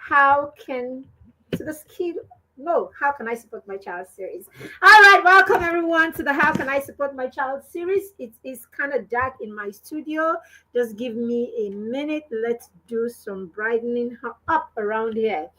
how can to the skill no, how can I support my child series? All right, welcome everyone to the How Can I Support My Child series. It is kind of dark in my studio. Just give me a minute. Let's do some brightening up around here.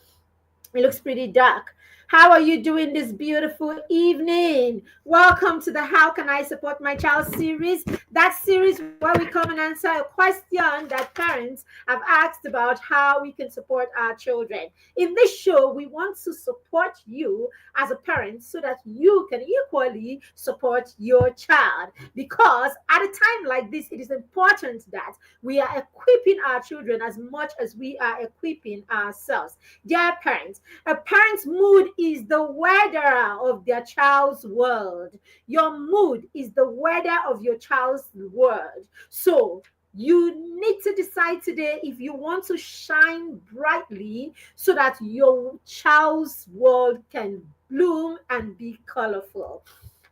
It looks pretty dark. How are you doing this beautiful evening? Welcome to the How Can I Support My Child series. That series where we come and answer a question that parents have asked about how we can support our children. In this show, we want to support you as a parent so that you can equally support your child. Because at a time like this, it is important that we are equipping our children as much as we are equipping ourselves. Dear parents, a parent's mood is the weather of their child's world. Your mood is the weather of your child's world. So, you need to decide today if you want to shine brightly so that your child's world can bloom and be colorful.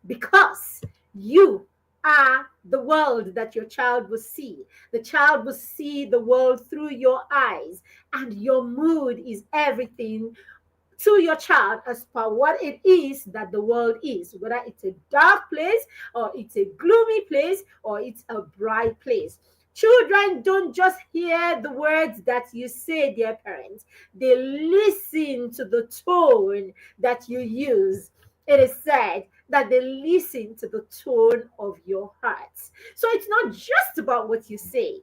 Because you are the world that your child will see. The child will see the world through your eyes, and your mood is everything to your child as per what it is that the world is, whether it's a dark place or it's a gloomy place or it's a bright place. Children don't just hear the words that you say, dear parents, they listen to the tone that you use. It is said that they listen to the tone of your hearts. So it's not just about what you say,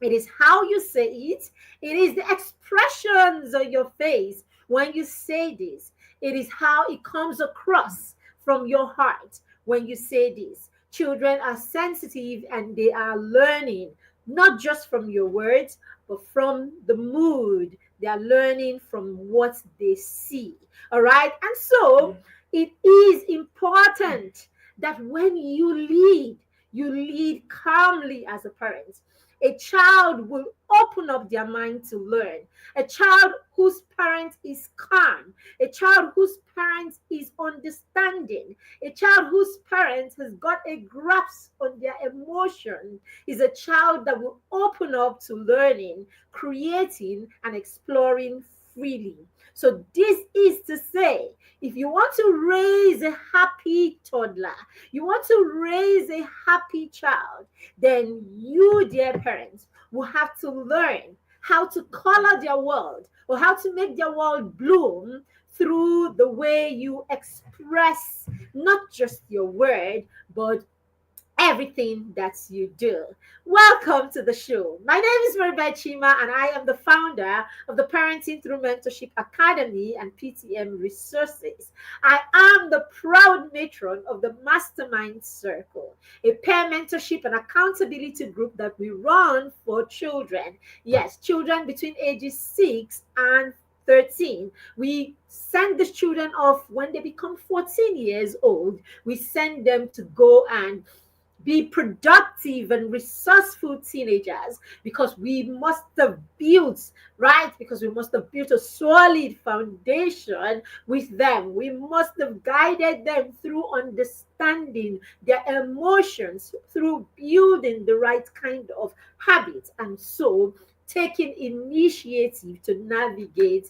it is how you say it. It is the expressions on your face when you say this. It is how it comes across from your heart when you say this. Children are sensitive and they are learning not just from your words, but from the mood. They are learning from what they see. All right. And so it is important that when you lead calmly as a parent. A child will open up their mind to learn. A child whose parent is calm. A child whose parent is understanding. A child whose parent has got a grasp on their emotion is a child that will open up to learning, creating, and exploring freely. So this is to say, if you want to raise a happy toddler, you want to raise a happy child, then you, dear parents, will have to learn how to color their world or how to make their world bloom through the way you express not just your word, but everything that you do. Welcome to the show. My name is Maribel Chima, and I am the founder of the Parenting Through Mentorship Academy and PTM Resources. I am the proud matron of the Mastermind Circle, a peer mentorship and accountability group that we run for children. Yes, children between ages 6 and 13. We send the children off when they become 14 years old. We send them to go and be productive and resourceful teenagers because we must have built, right? Because we must have built a solid foundation with them. We must have guided them through understanding their emotions, through building the right kind of habits, and so taking initiative to navigate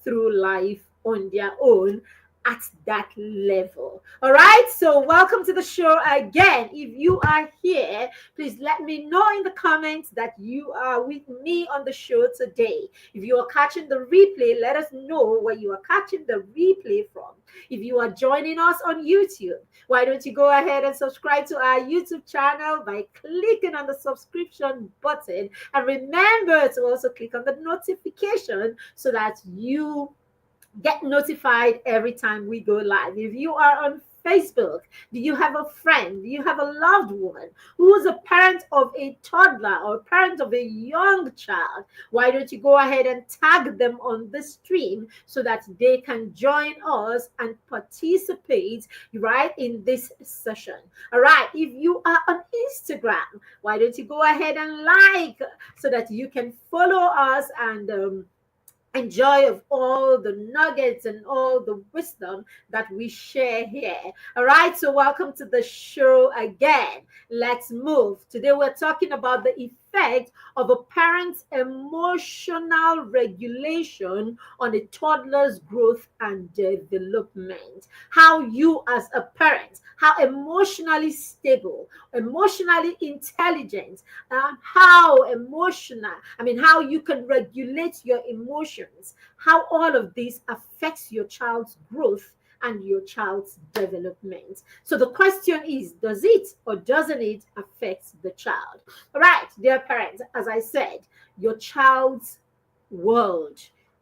through life on their own at that level. All right, so welcome to the show again. If you are here, please let me know in the comments that you are with me on the show today. If you are catching the replay, let us know where you are catching the replay from. If you are joining us on YouTube, why don't you go ahead and subscribe to our YouTube channel by clicking on the subscription button, and remember to also click on the notification so that you get notified every time we go live. If you are on Facebook, do you have a friend? Do you have a loved one who is a parent of a toddler or parent of a young child? Why don't you go ahead and tag them on the stream so that they can join us and participate right in this session? All right. If you are on Instagram, why don't you go ahead and like so that you can follow us and enjoy of all the nuggets and all the wisdom that we share here. All right, so welcome to the show again. Let's move. Today we're talking about the effect of a parent's emotional regulation on a toddler's growth and development. How you, as a parent, how emotionally stable, emotionally intelligent, how emotional, how you can regulate your emotions, how all of this affects your child's growth and your child's development. So the question is, does it or doesn't it affect the child? All right, dear parents, as I said, your child's world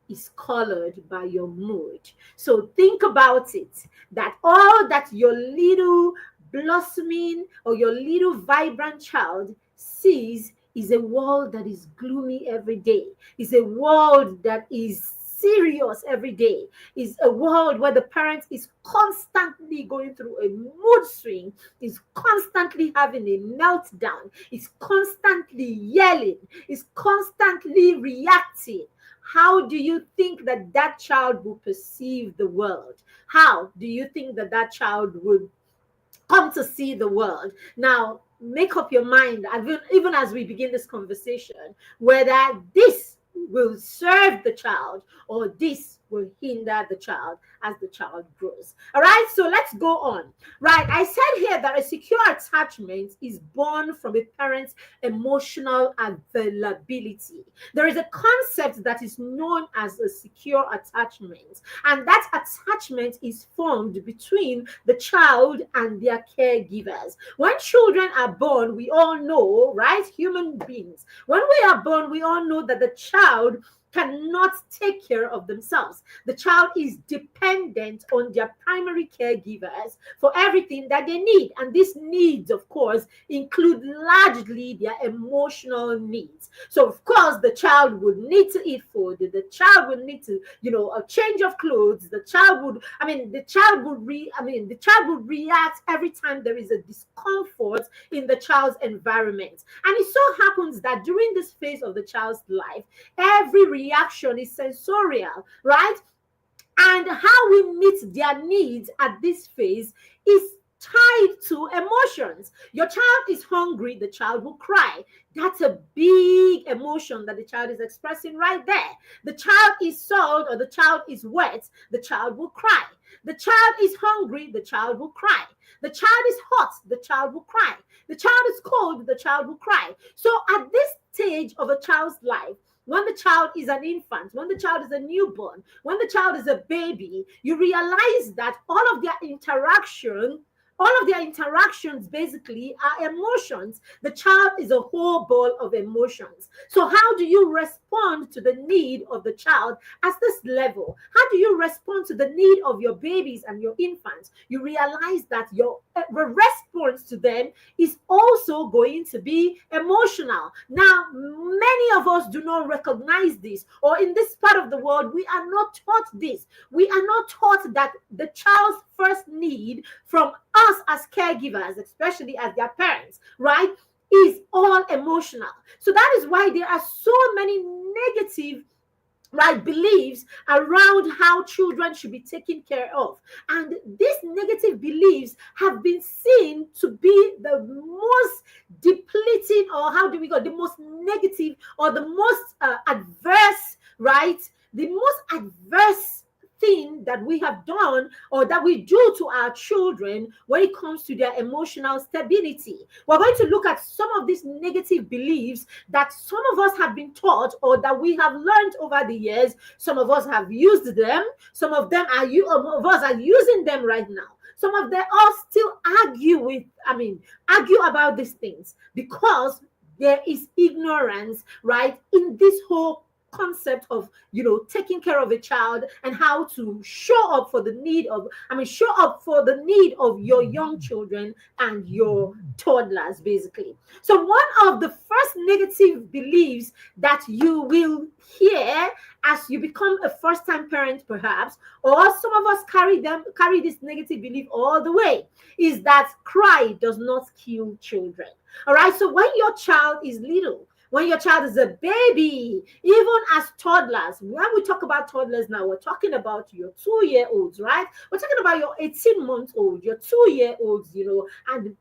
is colored by your mood. So think about it, that all that your little blossoming or your little vibrant child sees is a world that is gloomy every day, is a world that is serious every day, is a world where the parent is constantly going through a mood swing, is constantly having a meltdown, is constantly yelling, is constantly reacting. How do you think that that child will perceive the world? How do you think that that child would come to see the world? Now, make up your mind, even as we begin this conversation, whether this will serve the child or this will hinder the child as the child grows. All right, so let's go on. Right, I said here that a secure attachment is born from a parent's emotional availability. There is a concept that is known as a secure attachment, and that attachment is formed between the child and their caregivers. When children are born, we all know, right? Human beings, when we are born, we all know that the child cannot take care of themselves. The child is dependent on their primary caregivers for everything that they need. And these needs, of course, include largely their emotional needs. So, of course, the child would need to eat food. The child would need to, a change of clothes. The child would, the child would react every time there is a discomfort in the child's environment. And it so happens that during this phase of the child's life, every reaction is sensorial, right? And how we meet their needs at this phase is tied to emotions. Your child is hungry, the child will cry. That's a big emotion that the child is expressing right there. The child is salt or the child is wet, the child will cry. The child is hungry, the child will cry. The child is hot, the child will cry. The child is cold, the child will cry. So at this stage of a child's life, when the child is an infant, when the child is a newborn, when the child is a baby, you realize that all of their interactions basically are emotions. The child is a whole ball of emotions. So how do you respond to the need of the child at this level? How do you respond to the need of your babies and your infants? You realize that your response to them is also going to be emotional. Now, many of us do not recognize this, or in this part of the world, we are not taught this. We are not taught that the child's first need from us as caregivers, especially as their parents, right, is all emotional. So that is why there are so many negative, right, beliefs around how children should be taken care of. And these negative beliefs have been seen to be the most depleting, or how do we go, the most negative or the most adverse, right, the most adverse thing that we have done or that we do to our children when it comes to their emotional stability. We're going to look at some of these negative beliefs that some of us have been taught or that we have learned over the years. Some of us have used them. Some of us are using them right now. Some of them all still argue about these things because there is ignorance, right, in this whole concept of taking care of a child and how to show up for the need of your young children and your toddlers, basically. So one of the first negative beliefs that you will hear as you become a first-time parent, perhaps, or some of us carry this negative belief all the way, is that cry does not kill children. All right, so when your child is little, when your child is a baby, even as toddlers, when we talk about toddlers now, we're talking about your 2-year-olds, right? We're talking about your 18-month-old, your 2-year-olds, and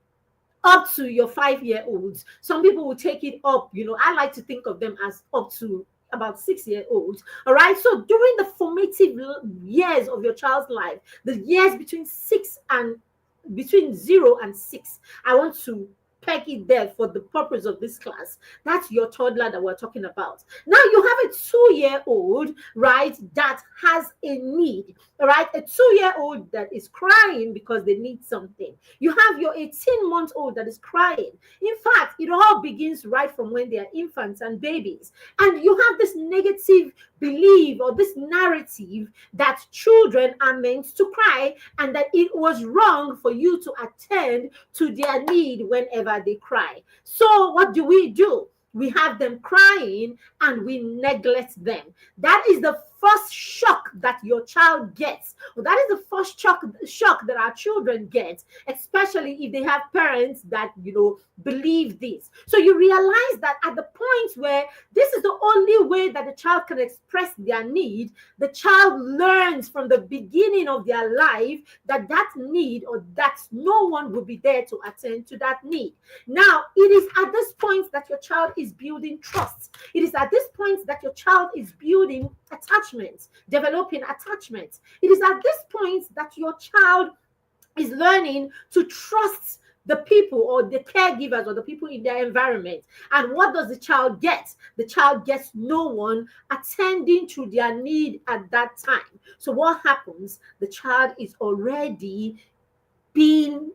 up to your 5-year-olds. Some people will take it up, I like to think of them as up to about 6-year-olds. All right. So during the formative years of your child's life, the years between 0 and 6, I want to peg it there for the purpose of this class. That's your toddler that we're talking about. Now you have a 2-year-old, right, that has a need. All right, a 2-year-old that is crying because they need something. You have your 18-month-old that is crying. In fact, it all begins right from when they are infants and babies. And you have this negative belief or this narrative that children are meant to cry and that it was wrong for you to attend to their need whenever they cry. So what do? We have them crying and we neglect them. That is the first shock that your child gets. Well, that is the first shock that our children get, especially if they have parents that, believe this. So you realize that at the point where this is the only way that the child can express their need, the child learns from the beginning of their life that need or that no one will be there to attend to that need. Now, it is at this point that your child is building trust. It is at this point that your child is building attachments, developing attachments. It is at this point that your child is learning to trust the people or the caregivers or the people in their environment. And what does the child get? The child gets no one attending to their need at that time. So what happens? The child is already being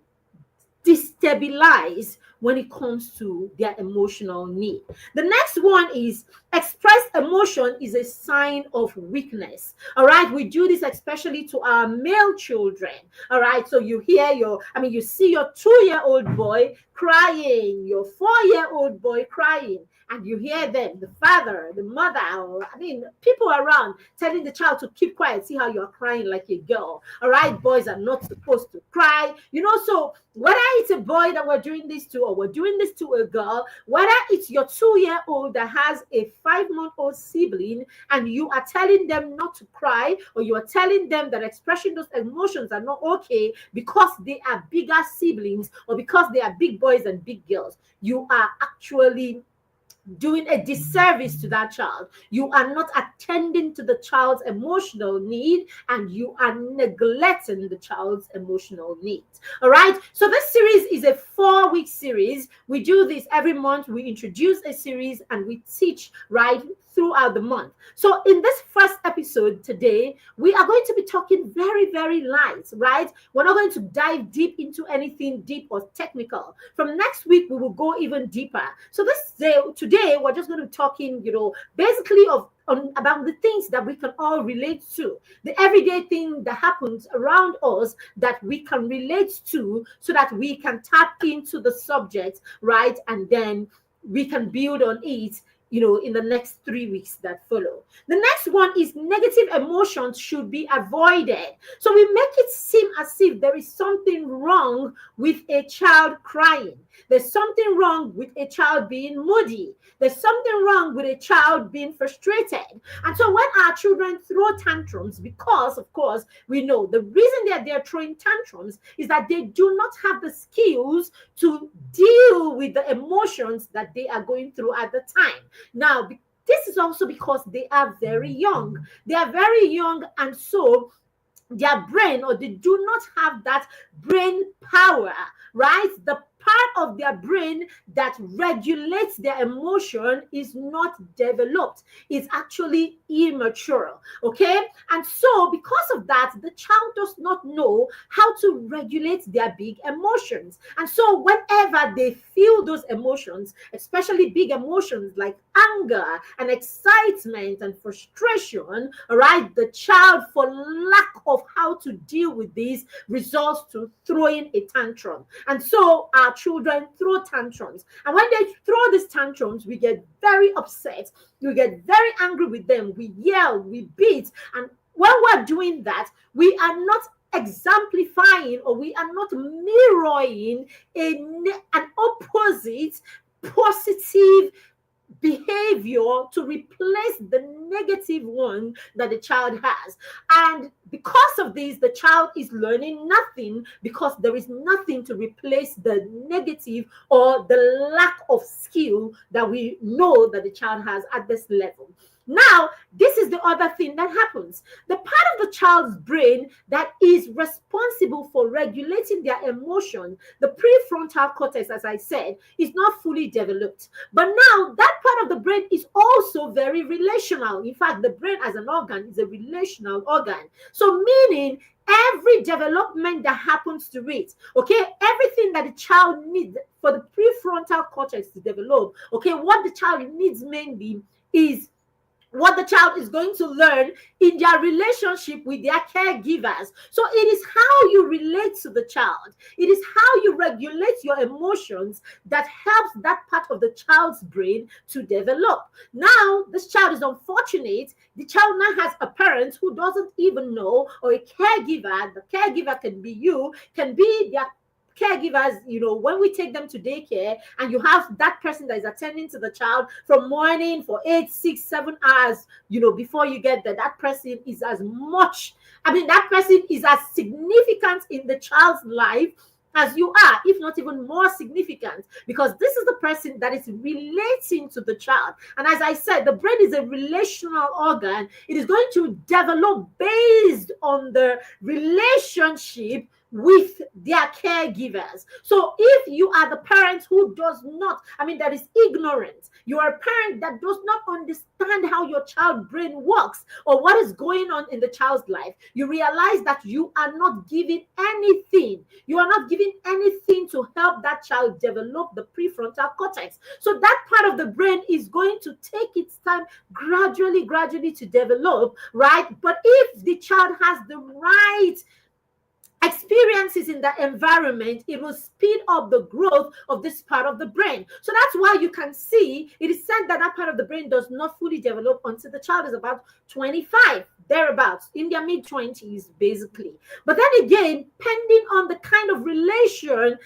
destabilized when it comes to their emotional need. The next one is expressed emotion is a sign of weakness. All right, we do this especially to our male children. All right, so you see your 2-year-old boy crying, your 4-year-old boy crying, and you hear them, the father, the mother, or people around telling the child to keep quiet. See how you're crying like a girl. All right, boys are not supposed to cry. So whether it's a boy that we're doing this to or we're doing this to a girl, whether it's your 2-year-old that has a 5-month-old sibling and you are telling them not to cry, or you are telling them that expressing those emotions are not okay because they are bigger siblings or because they are big boys and big girls, you are actually doing a disservice to that child. You are not attending to the child's emotional need and you are neglecting the child's emotional needs. All right. So this series is a 4-week series. We do this every month. We introduce a series and we teach right throughout the month. So in this first episode today, we are going to be talking very, very light, right? We're not going to dive deep into anything deep or technical. From next week, we will go even deeper. So today, we're just going to be talking, basically about the things that we can all relate to, the everyday thing that happens around us that we can relate to so that we can tap into the subject, right? And then we can build on it in the next 3 weeks that follow. The next one is negative emotions should be avoided. So we make it seem as if there is something wrong with a child crying. There's something wrong with a child being moody. There's something wrong with a child being frustrated. And so when our children throw tantrums, because of course we know the reason that they're throwing tantrums is that they do not have the skills to deal with the emotions that they are going through at the time. Now, this is also because they are very young. They are very young, and so their brain, or they do not have that brain power, right? The part of their brain that regulates their emotion is not developed. It's actually immature, okay? And so because of that, the child does not know how to regulate their big emotions. And so whenever they feel those emotions, especially big emotions like anger and excitement and frustration, all right, the child, for lack of how to deal with these, results to throwing a tantrum. And so our children throw tantrums. And when they throw these tantrums, we get very upset. We get very angry with them. We yell, we beat. And when we're doing that, we are not exemplifying or we are not mirroring an opposite positive behavior to replace the negative one that the child has. And because of this, the child is learning nothing, because there is nothing to replace the negative or the lack of skill that we know that the child has at this level. Now, this is the other thing that happens. The part of the child's brain that is responsible for regulating their emotion, the prefrontal cortex, as I said, is not fully developed. But now, that part of the brain is also very relational. In fact, the brain as an organ is a relational organ. So, meaning every development that happens to it, okay, everything that the child needs for the prefrontal cortex to develop, okay, what the child needs mainly is what the child is going to learn in their relationship with their caregivers. So it is how you relate to the child, it is how you regulate your emotions that helps that part of the child's brain to develop. Now, this child is unfortunate. The child now has a parent who doesn't even know, or a caregiver. The caregiver can be you, can be their caregivers, when we take them to daycare and you have that person that is attending to the child from morning for 8, 6, 7 hours, before you get there, that person is that person is as significant in the child's life as you are, if not even more significant, because this is the person that is relating to the child. And as I said, the brain is a relational organ. It is going to develop based on the relationship with their caregivers. So if you are the parent who does not, that is ignorant, you are a parent that does not understand how your child's brain works or what is going on in the child's life, you realize that you are not giving anything. You are not giving anything to help that child develop the prefrontal cortex. So that part of the brain is going to take its time gradually to develop, right? But if the child has the right experiences in the environment, it will speed up the growth of this part of the brain. So that's why you can see it is said that that part of the brain does not fully develop until the child is about 25, thereabouts, in their mid-20s, basically. But then again, depending on the kind of relationship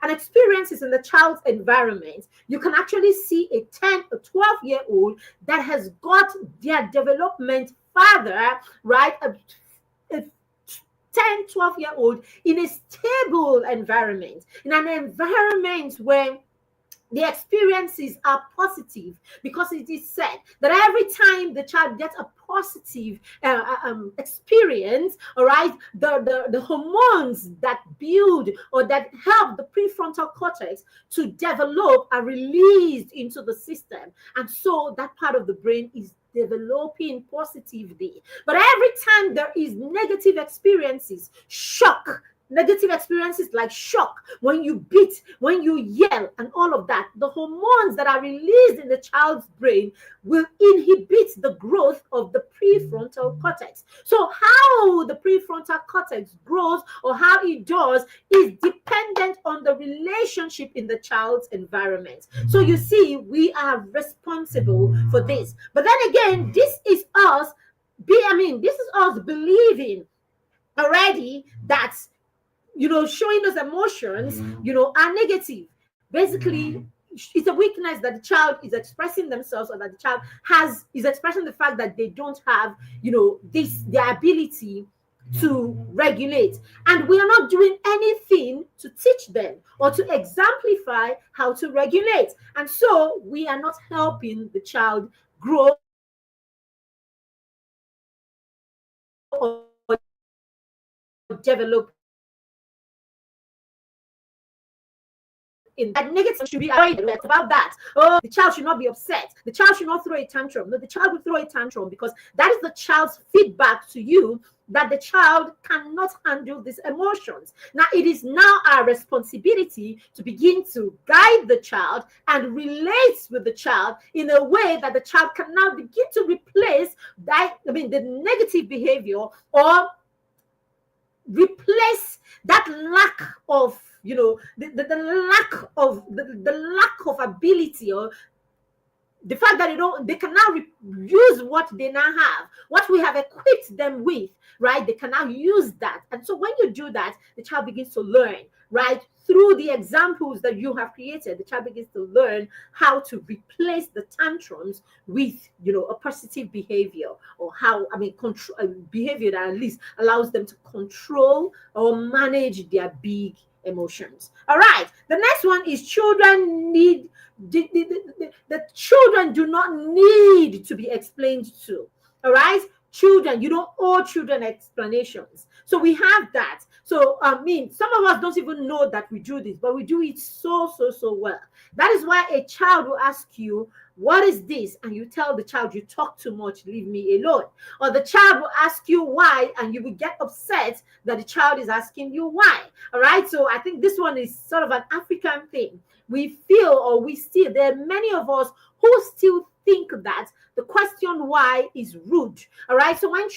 and experiences in the child's environment, you can actually see a 10 or 12-year-old that has got their development further, right? A 10, 12-year-old in a stable environment, in an environment where the experiences are positive, because it is said that every time the child gets a positive experience, all right, the hormones that build or that help the prefrontal cortex to develop are released into the system, and so that part of the brain is developing positively. But every time there is negative experiences, negative experiences like shock, when you beat, when you yell, and all of that, the hormones that are released in the child's brain will inhibit the growth of the prefrontal cortex. So how the prefrontal cortex grows or how it does is dependent on the relationship in the child's environment. So you see, we are responsible for this. But then again, this is us believing already that showing those emotions, are negative. Basically, it's a weakness that the child is expressing themselves, or that the child is expressing the fact that they don't have, their ability to regulate. And we are not doing anything to teach them or to exemplify how to regulate. And so we are not helping the child grow or develop in that. Negative should be avoided. About that. Oh, the child should not be upset. The child should not throw a tantrum. No, the child will throw a tantrum because that is the child's feedback to you that the child cannot handle these emotions. Now, it is now our responsibility to begin to guide the child and relate with the child in a way that the child can now begin to replace the negative behavior, or replace that lack of the lack of ability, or the fact that they can now use what they now have, what we have equipped them with, right? They can now use that. And so when you do that, the child begins to learn, right, through the examples that you have created, the child begins to learn how to replace the tantrums with, a positive behavior, or how, control behavior that at least allows them to control or manage their big emotions. All right. The next one is children need the children do not need to be explained to. All right. Children, you don't owe children explanations. So we have that. So some of us don't even know that we do this, but we do it so well. That is why a child will ask you, what is this? And you tell the child, you talk too much, leave me alone. Or the child will ask you why, and you will get upset that the child is asking you why. All right. So I think this one is sort of an African thing. We feel, or we still, there are many of us who still think that the question why is rude. All right. So when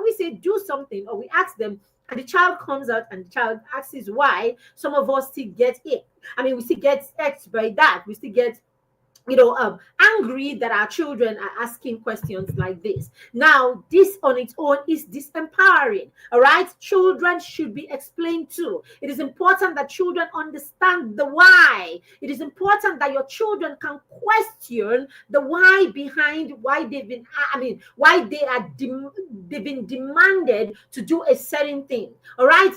we say do something, or we ask them, and the child comes out and the child asks why, some of us still get it. We still get X by that. We still get angry that our children are asking questions like this. Now, this on its own is disempowering. All right. Children should be explained to. It is important that children understand the why. It is important that your children can question the why behind why they've been, they've been demanded to do a certain thing. All right.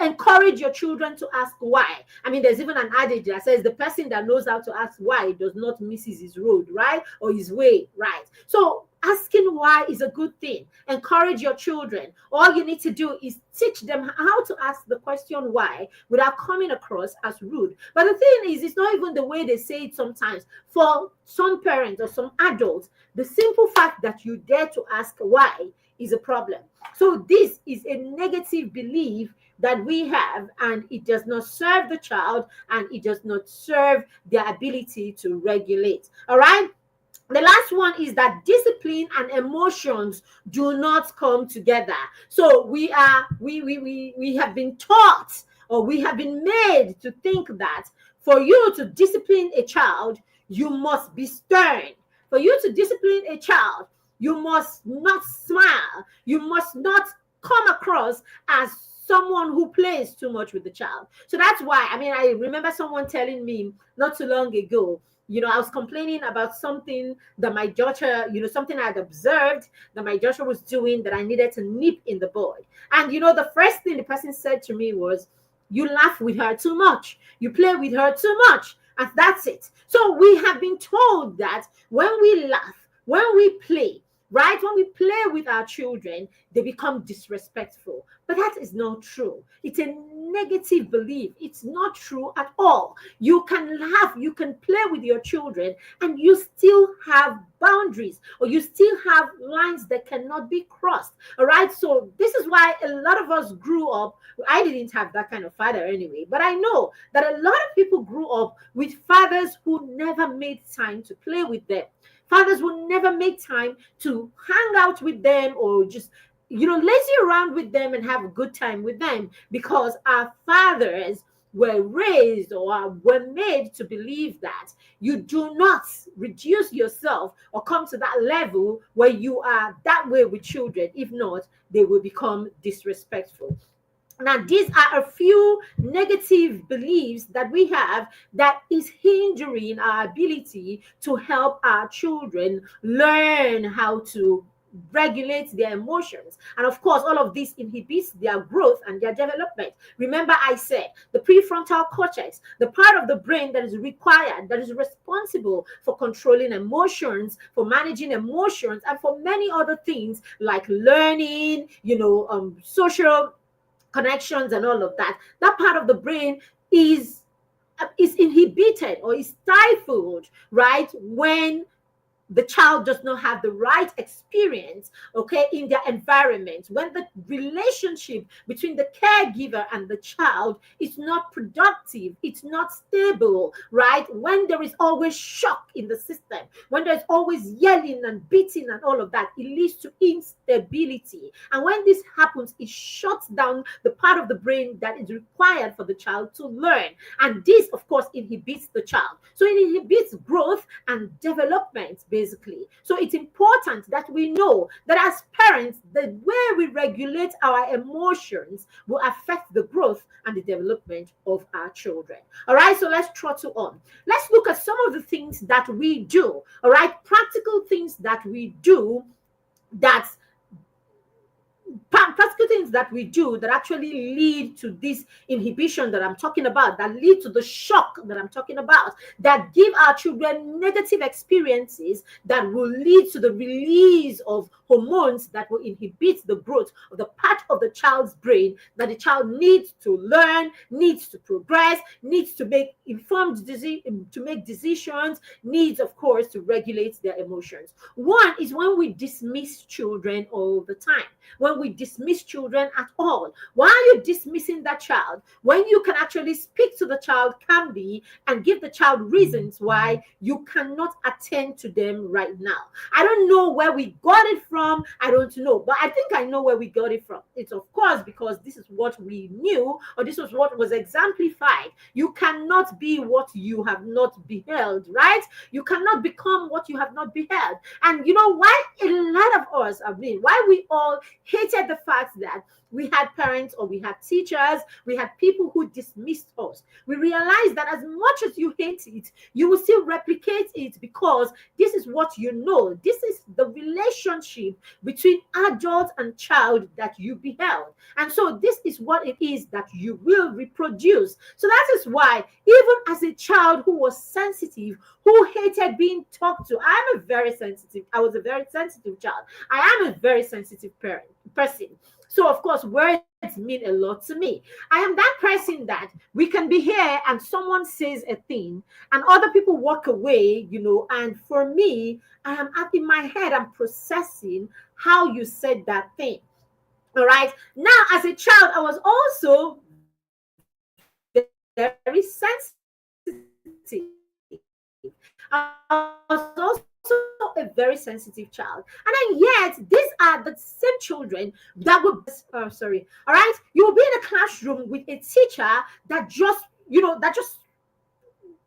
Encourage your children to ask why. There's even an adage that says the person that knows how to ask why does not miss his road, right? Or his way, right? So asking why is a good thing. Encourage your children. All you need to do is teach them how to ask the question why without coming across as rude. But the thing is, it's not even the way they say it sometimes. For some parents or some adults, the simple fact that you dare to ask why is a problem. So this is a negative belief that we have, and it does not serve the child, and it does not serve their ability to regulate. All right. The last one is that discipline and emotions do not come together. So we have been taught, or we have been made to think that for you to discipline a child, you must be stern. For you to discipline a child, you must not smile. You must not come across as someone who plays too much with the child. So that's why, I remember someone telling me not too long ago, I was complaining about something that my daughter, something I had observed that my daughter was doing that I needed to nip in the bud. And, the first thing the person said to me was, you laugh with her too much. You play with her too much. And that's it. So we have been told that when we laugh, when we play, right? When we play with our children, they become disrespectful. But that is not true. It's a negative belief. It's not true at all. You can laugh, you can play with your children, and you still have boundaries, or you still have lines that cannot be crossed. All right. So this is why a lot of us grew up. I didn't have that kind of father anyway, but I know that a lot of people grew up with fathers who never made time to play with them. Fathers will never make time to hang out with them, or just, lazy around with them and have a good time with them, because our fathers were raised or were made to believe that you do not reduce yourself or come to that level where you are that way with children. If not, they will become disrespectful. Now, these are a few negative beliefs that we have that is hindering our ability to help our children learn how to regulate their emotions. And of course, all of this inhibits their growth and their development. Remember, I said the prefrontal cortex, the part of the brain that is required, that is responsible for controlling emotions, for managing emotions, and for many other things like learning, social connections and all of that. That part of the brain is inhibited or is stifled, right, when the child does not have the right experience, okay, in their environment, when the relationship between the caregiver and the child is not productive, it's not stable, right? When there is always shock in the system, when there's always yelling and beating and all of that, it leads to instability. And when this happens, it shuts down the part of the brain that is required for the child to learn. And this, of course, inhibits the child. So it inhibits growth and development, basically. physically. So it's important that we know that as parents, the way we regulate our emotions will affect the growth and the development of our children. All right, so let's throttle on. Let's look at some of the things that we do. All right, practical things that we do that practical things that we do that actually lead to this inhibition that I'm talking about, that lead to the shock that I'm talking about, that give our children negative experiences that will lead to the release of hormones that will inhibit the growth of the part of the child's brain that the child needs to learn, needs to progress, needs to make to make decisions, needs, of course, to regulate their emotions. One is when we dismiss children all the time. When we dismiss children at all. Why are you dismissing that child when you can actually speak to the child calmly and give the child reasons why you cannot attend to them right now? I don't know where we got it from. I don't know, but I think I know where we got it from. It's of course because this is what we knew, or this was what was exemplified. You cannot be what you have not beheld, right? You cannot become what you have not beheld. And you know why a lot of us, why we all hated the fact that we had parents or we had teachers, we had people who dismissed us. We realized that as much as you hate it, you will still replicate it because this is what you know. This is the relationship between adult and child that you beheld. And so this is what it is that you will reproduce. So that is why, even as a child who was sensitive, who hated being talked to, I was a very sensitive child. I am a very sensitive person. So, of course, words mean a lot to me. I am that person that we can be here and someone says a thing and other people walk away, and for me, I am up in my head, I'm processing how you said that thing. All right. Now, as a child, I was also very sensitive. I was also a very sensitive child. And then yet, these are the same children that would, all right? You will be in a classroom with a teacher that just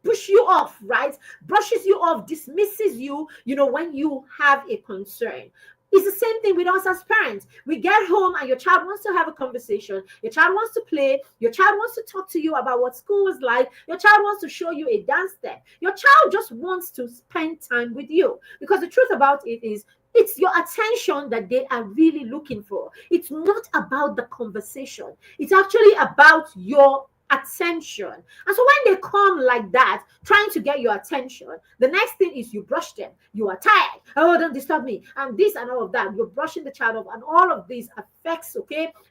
push you off, right? Brushes you off, dismisses you, when you have a concern. It's the same thing with us as parents. We get home and your child wants to have a conversation. Your child wants to play. Your child wants to talk to you about what school was like. Your child wants to show you a dance step. Your child just wants to spend time with you. Because the truth about it is, it's your attention that they are really looking for. It's not about the conversation. It's actually about your attention. And so when they come like that, trying to get your attention, the next thing is you brush them. You are tired. Oh, don't disturb me. And this and all of that. You're brushing the child off. And all of this affects,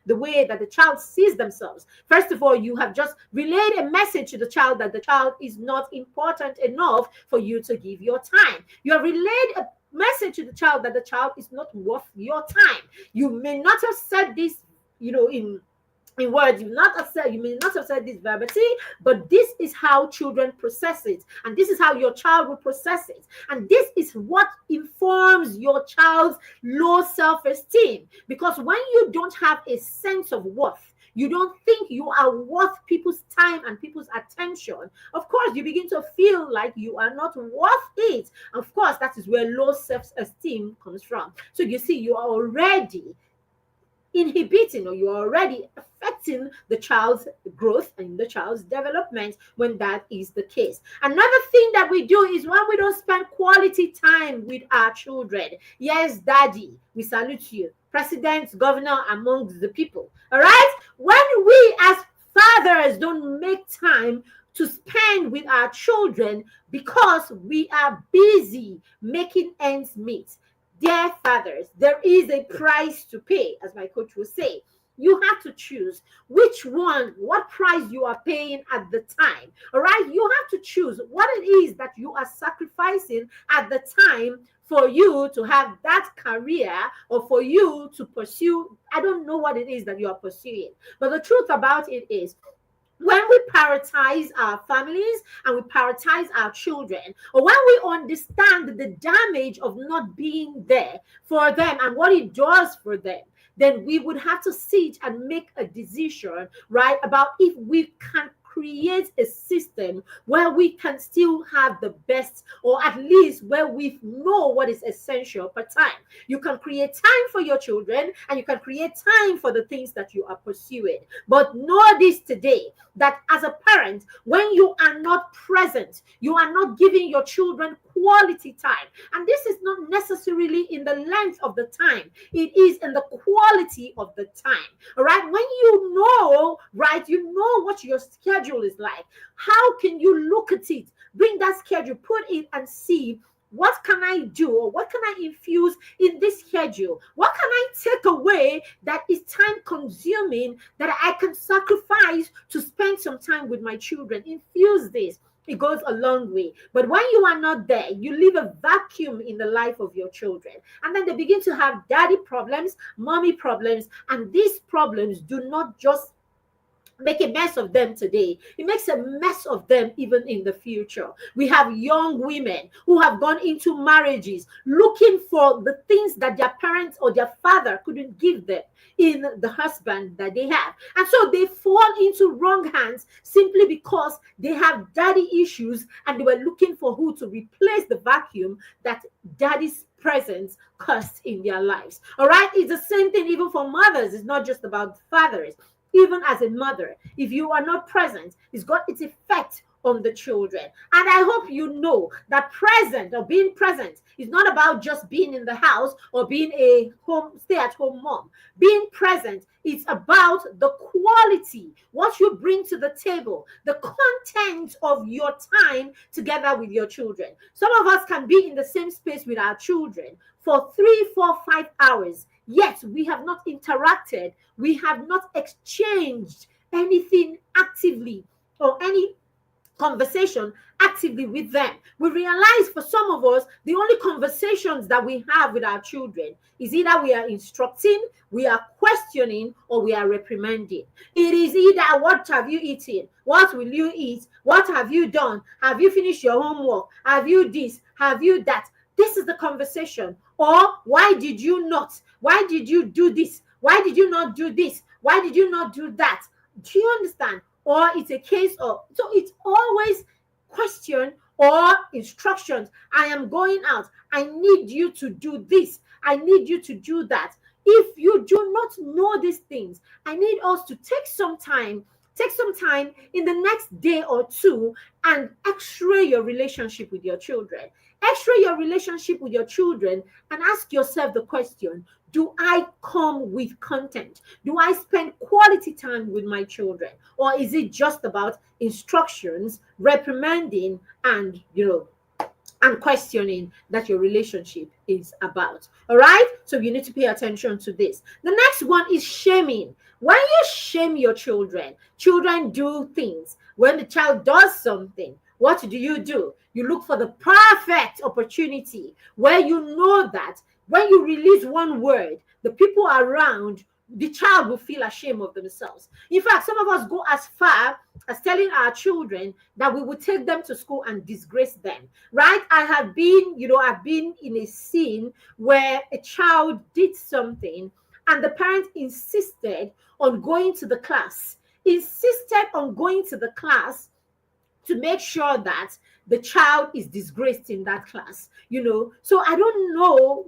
the way that the child sees themselves. First of all, you have just relayed a message to the child that the child is not important enough for you to give your time. You have relayed a message to the child that the child is not worth your time. You may not have said this, in words, you may not have said this verbally, but this is how children process it, and this is how your child will process it, and this is what informs your child's low self-esteem. Because when you don't have a sense of worth, you don't think you are worth people's time and people's attention, of course, you begin to feel like you are not worth it. Of course, that is where low self-esteem comes from. So you see, you are already inhibiting, or you're already affecting the child's growth and the child's development when that is the case. Another thing that we do is when we don't spend quality time with our children. Yes, daddy, we salute you. President, governor among the people. All right? When we as fathers don't make time to spend with our children because we are busy making ends meet, dear fathers, there is a price to pay, as my coach will say. You have to choose what price you are paying at the time. All right? You have to choose what it is that you are sacrificing at the time for you to have that career, or for you to pursue. I don't know what it is that you are pursuing. But the truth about it is, when we prioritize our families and we prioritize our children, or when we understand the damage of not being there for them and what it does for them, then we would have to sit and make a decision, right, about if we can create a system where we can still have the best, or at least where we know what is essential per time. You can create time for your children, and you can create time for the things that you are pursuing. But know this today, that as a parent, when you are not present, you are not giving your children quality time. And this is not necessarily in the length of the time, it is in the quality of the time. All right. When you know, right, you know what your schedule is like. How can you look at it, bring that schedule, put it and see, what can I do, or what can I infuse in this schedule? What can I take away that is time consuming, that I can sacrifice to spend some time with my children? Infuse this. It goes a long way. But when you are not there, you leave a vacuum in the life of your children. And then they begin to have daddy problems, mommy problems. And these problems do not just make a mess of them today, it makes a mess of them even in the future. We have young women who have gone into marriages looking for the things that their parents or their father couldn't give them in the husband that they have, and so they fall into wrong hands simply because they have daddy issues, and they were looking for who to replace the vacuum that daddy's presence caused in their lives. All right, it's the same thing even for mothers. It's not just about fathers. Even as a mother, if you are not present, it's got its effect on the children. And I hope you know that present, or being present, is not about just being in the house or being a stay-at-home mom. Being present is about the quality, what you bring to the table, the content of your time together with your children. Some of us can be in the same space with our children for 3, 4, 5 hours. Yet we have not interacted, we have not exchanged anything actively, or any conversation actively with them. We realize for some of us, the only conversations that we have with our children is either we are instructing, we are questioning, or we are reprimanding. It is either, what have you eaten? What will you eat? What have you done? Have you finished your homework? Have you this? Have you that? This is the conversation. Or, why did you not? Why did you do this? Why did you not do this? Why did you not do that? Do you understand? Or it's a case of, so it's always question or instructions. I am going out. I need you to do this. I need you to do that. If you do not know these things, I need us to take some time in the next day or two and x-ray your relationship with your children. X-ray your relationship with your children and ask yourself the question, do I come with content? Do I spend quality time with my children? Or is it just about instructions, reprimanding, and, and questioning that your relationship is about? All right? So you need to pay attention to this. The next one is shaming. When you shame your children do things. When the child does something, what do? You look for the perfect opportunity where you know that when you release one word, the people around the child will feel ashamed of themselves. In fact, some of us go as far as telling our children that we will take them to school and disgrace them, right? I've been in a scene where a child did something and the parent insisted on going to the class, to make sure that the child is disgraced in that class, So I don't know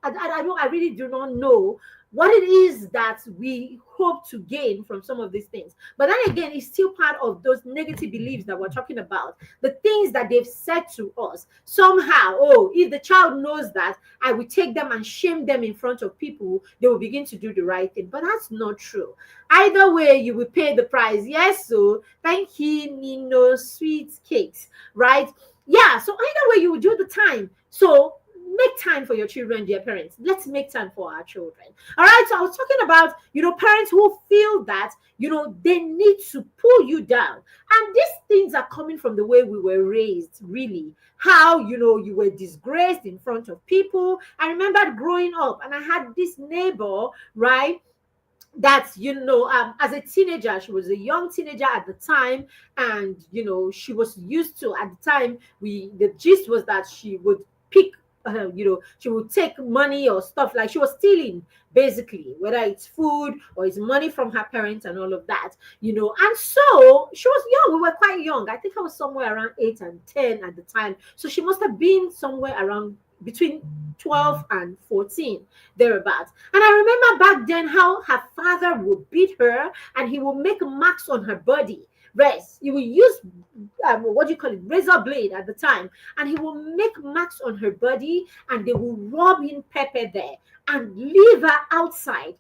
I really do not know what it is that we hope to gain from some of these things. But then again, it's still part of those negative beliefs that we're talking about, the things that they've said to us. Somehow, if the child knows that I will take them and shame them in front of people, they will begin to do the right thing. But that's not true. Either way, you will pay the price. Yes, so thank you, Nino Sweet Cakes, right? Yeah, so either way, you will do the time. So make time for your children, dear parents. Let's make time for our children. All right. So I was talking about, parents who feel that, they need to pull you down. And these things are coming from the way we were raised, really. How, you were disgraced in front of people. I remember growing up and I had this neighbor, right? That as a teenager, she was a young teenager at the time, and she was used to, at the time, the gist was that she would pick she would take money or stuff, like she was stealing, basically, whether it's food or it's money from her parents and all of that. And so she was young. We were quite young. I think I was somewhere around 8 and 10 at the time. So she must have been somewhere around between 12 and 14, thereabouts. And I remember back then how her father would beat her, and he would make marks on her body. Rest. He will use what do you call it, razor blade at the time, and he will make marks on her body, and they will rub in pepper there and leave her outside.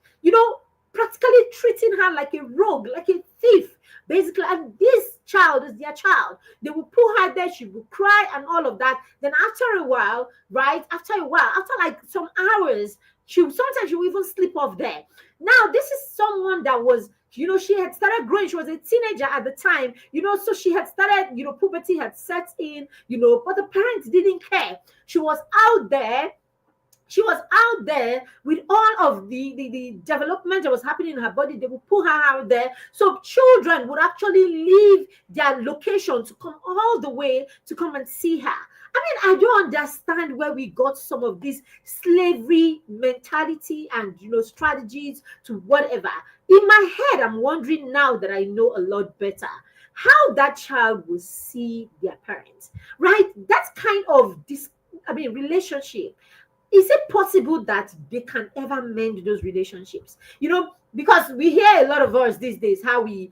Practically treating her like a rogue, like a thief, basically. And this child is their child. They will put her there, she will cry and all of that. Then after a while, right? After a while, after like some hours, sometimes she will even sleep off there. Now, this is someone that was, she had started growing. She was a teenager at the time, so she had started, puberty had set in, but the parents didn't care. She was out there. She was out there with all of the development that was happening in her body. They would put her out there. So children would actually leave their location to come all the way to come and see her. I mean, I don't understand where we got some of this slavery mentality and, strategies to whatever. In my head, I'm wondering now that I know a lot better how that child will see their parents, right? That's kind of this, relationship. Is it possible that they can ever mend those relationships? Because we hear a lot of us these days how we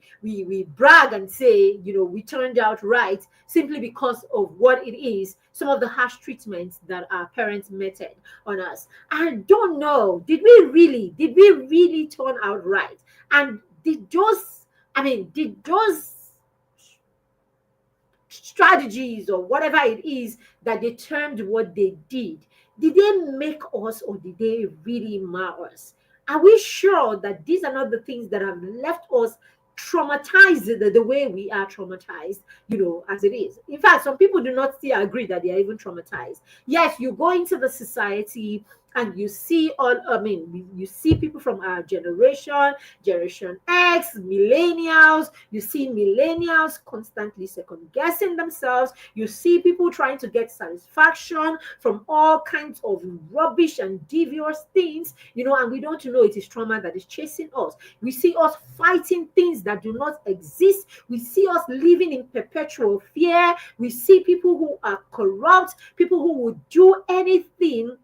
brag and say, we turned out right simply because of what it is, some of the harsh treatments that our parents meted on us. I don't know, did we really turn out right? And did those strategies or whatever it is that they termed what they did they make us, or did they really mar us? Are we sure that these are not the things that have left us traumatized the way we are traumatized, as it is? In fact, some people do not still agree that they are even traumatized. Yes, you go into the society and you see you see people from our generation X, millennials. You see millennials constantly second guessing themselves. You see people trying to get satisfaction from all kinds of rubbish and devious things, and we don't know it is trauma that is chasing us. We see us fighting things that do not exist. We see us living in perpetual fear. We see people who are corrupt, people who would do anything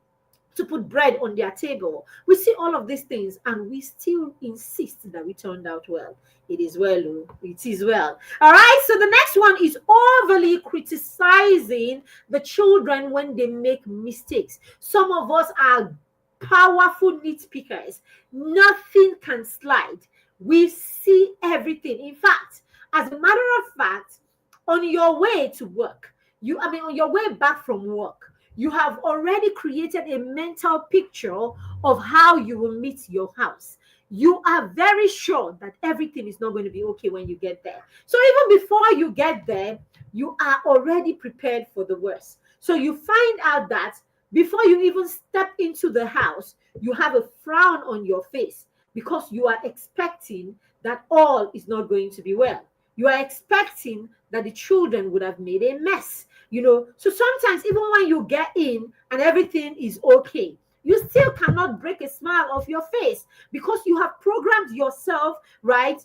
to put bread on their table. We see all of these things, and we still insist that we turned out well. It is well, oh, it is well. All right, so the next one is overly criticizing the children when they make mistakes. Some of us are powerful nitpickers. Nothing can slide. We see everything. In fact, as a matter of fact, on your way to work, on your way back from work, you have already created a mental picture of how you will meet your house. You are very sure that everything is not going to be okay when you get there. So even before you get there, you are already prepared for the worst. So you find out that before you even step into the house, you have a frown on your face because you are expecting that all is not going to be well. You are expecting that the children would have made a mess. So sometimes even when you get in and everything is okay, you still cannot break a smile off your face because you have programmed yourself, right,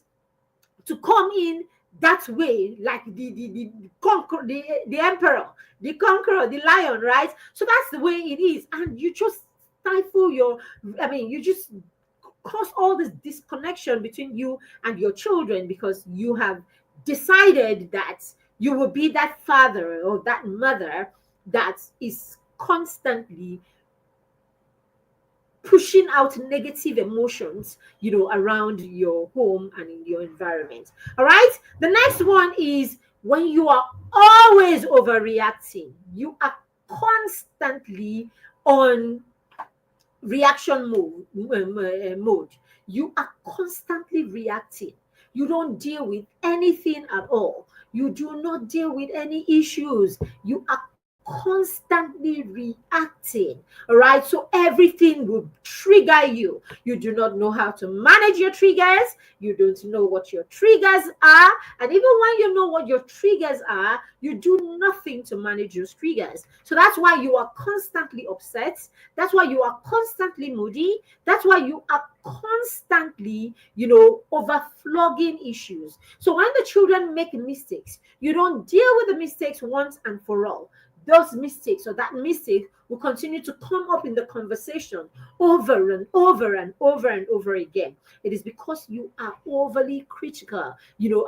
to come in that way, like the conqueror, the emperor, the conqueror, the lion, right? So that's the way it is, and you just stifle you just cause all this disconnection between you and your children because you have decided that you will be that father or that mother that is constantly pushing out negative emotions, around your home and in your environment. All right. The next one is when you are always overreacting. You are constantly on reaction mode. You are constantly reacting. You don't deal with anything at all. You do not deal with any issues. You are constantly reacting. All right, so everything will trigger you. You do not know how to manage your triggers. You don't know what your triggers are. And even when you know what your triggers are, you do nothing to manage those triggers. So that's why you are constantly upset. That's why you are constantly moody. That's why you are constantly, overflogging issues. So when the children make mistakes, you don't deal with the mistakes once and for all. Those mistakes, or that mistake, will continue to come up in the conversation over and over and over and over again. It is because you are overly critical,